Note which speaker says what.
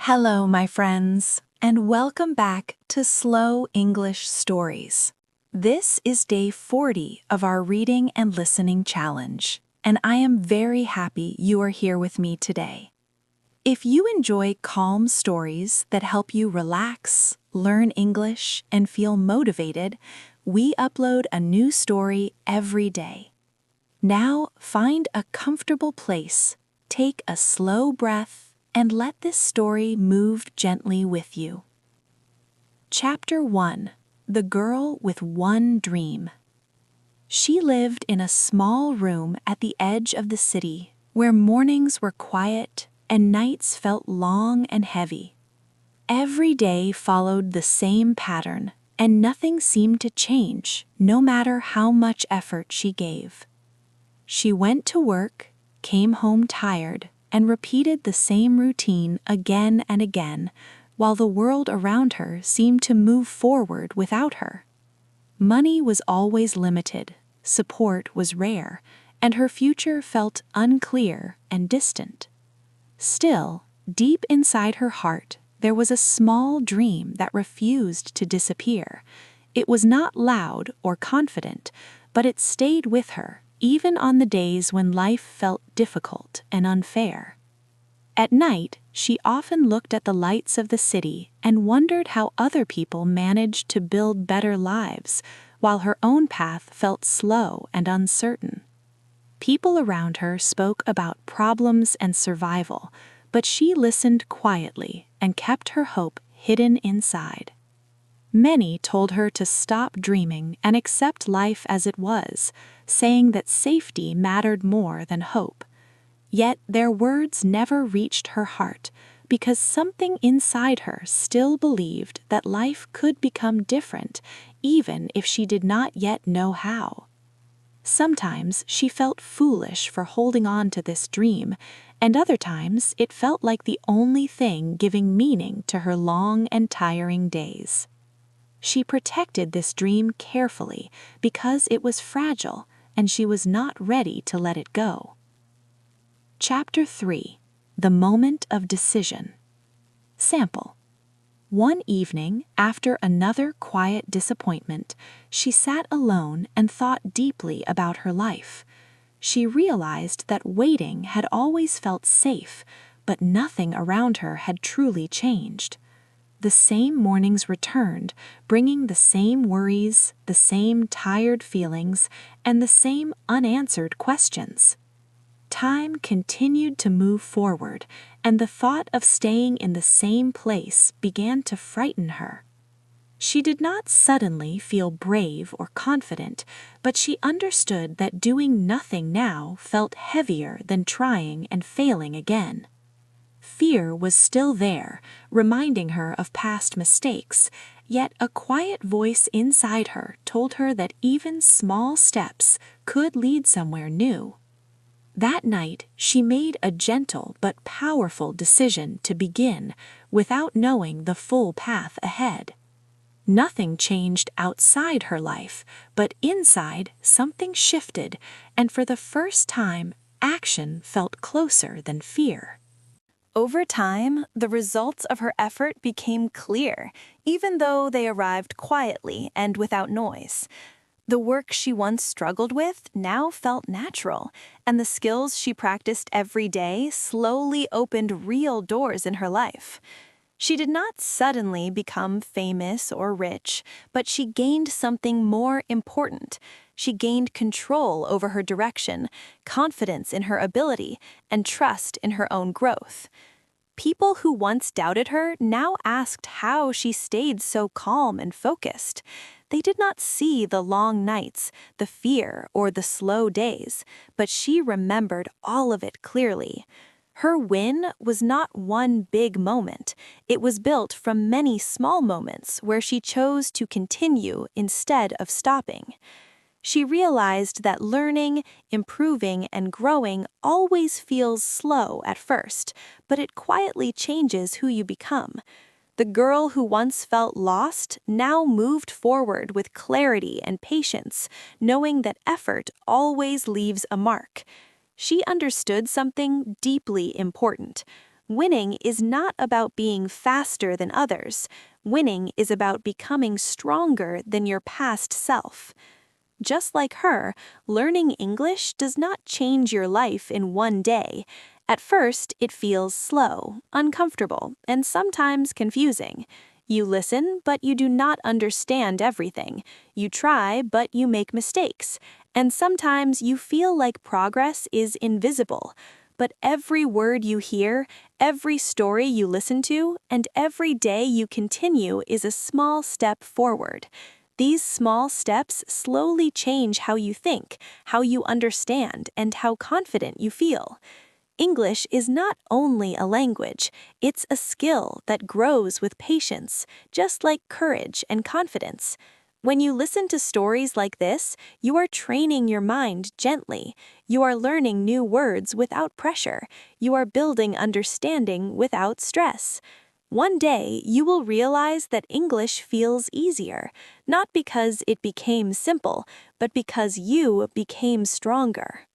Speaker 1: Hello, my friends, and welcome back to Slow English Stories. This is day 40 of our reading and listening challenge, and I am very happy you are here with me today. If you enjoy calm stories that help you relax, learn English, and feel motivated, we upload a new story every day. Now, find a comfortable place, take a slow breath, and let this story move gently with you. Chapter 1: The Girl with One Dream. She lived in a small room at the edge of the city, where mornings were quiet and nights felt long and heavy. Every day followed the same pattern, and nothing seemed to change, no matter how much effort she gave. She went to work, came home tired, and repeated the same routine again and again, while the world around her seemed to move forward without her. Money was always limited, support was rare, and her future felt unclear and distant. Still, deep inside her heart, there was a small dream that refused to disappear. It was not loud or confident, but it stayed with her, even on the days when life felt difficult and unfair. At night, she often looked at the lights of the city and wondered how other people managed to build better lives, while her own path felt slow and uncertain. People around her spoke about problems and survival, but she listened quietly and kept her hope hidden inside. Many told her to stop dreaming and accept life as it was, saying that safety mattered more than hope. Yet their words never reached her heart, because something inside her still believed that life could become different, even if she did not yet know how. Sometimes she felt foolish for holding on to this dream, and other times it felt like the only thing giving meaning to her long and tiring days. She protected this dream carefully because it was fragile and she was not ready to let it go. Chapter 3: The Moment of Decision. Sample. One evening, after another quiet disappointment, she sat alone and thought deeply about her life. She realized that waiting had always felt safe, but nothing around her had truly changed. The same mornings returned, bringing the same worries, the same tired feelings, and the same unanswered questions. Time continued to move forward, and the thought of staying in the same place began to frighten her. She did not suddenly feel brave or confident, but she understood that doing nothing now felt heavier than trying and failing again. Fear was still there, reminding her of past mistakes, yet a quiet voice inside her told her that even small steps could lead somewhere new. That night, she made a gentle but powerful decision to begin, without knowing the full path ahead. Nothing changed outside her life, but inside something shifted, and for the first time, action felt closer than fear. Over time, the results of her effort became clear, even though they arrived quietly and without noise. The work she once struggled with now felt natural, and the skills she practiced every day slowly opened real doors in her life. She did not suddenly become famous or rich, but she gained something more important. She gained control over her direction, confidence in her ability, and trust in her own growth. People who once doubted her now asked how she stayed so calm and focused. They did not see the long nights, the fear, or the slow days, but she remembered all of it clearly. Her win was not one big moment. It was built from many small moments where she chose to continue instead of stopping. She realized that learning, improving, and growing always feels slow at first, but it quietly changes who you become. The girl who once felt lost now moved forward with clarity and patience, knowing that effort always leaves a mark. She understood something deeply important.
Speaker 2: Winning is not about being faster than others. Winning is about becoming stronger than your past self. Just like her, learning English does not change your life in one day. At first, it feels slow, uncomfortable, and sometimes confusing. You listen, but you do not understand everything. You try, but you make mistakes. And sometimes you feel like progress is invisible. But every word you hear, every story you listen to, and every day you continue is a small step forward. These small steps slowly change how you think, how you understand, and how confident you feel. English is not only a language, it's a skill that grows with patience, just like courage and confidence. When you listen to stories like this, you are training your mind gently. You are learning new words without pressure. You are building understanding without stress. One day, you will realize that English feels easier, not because it became simple, but because you became stronger.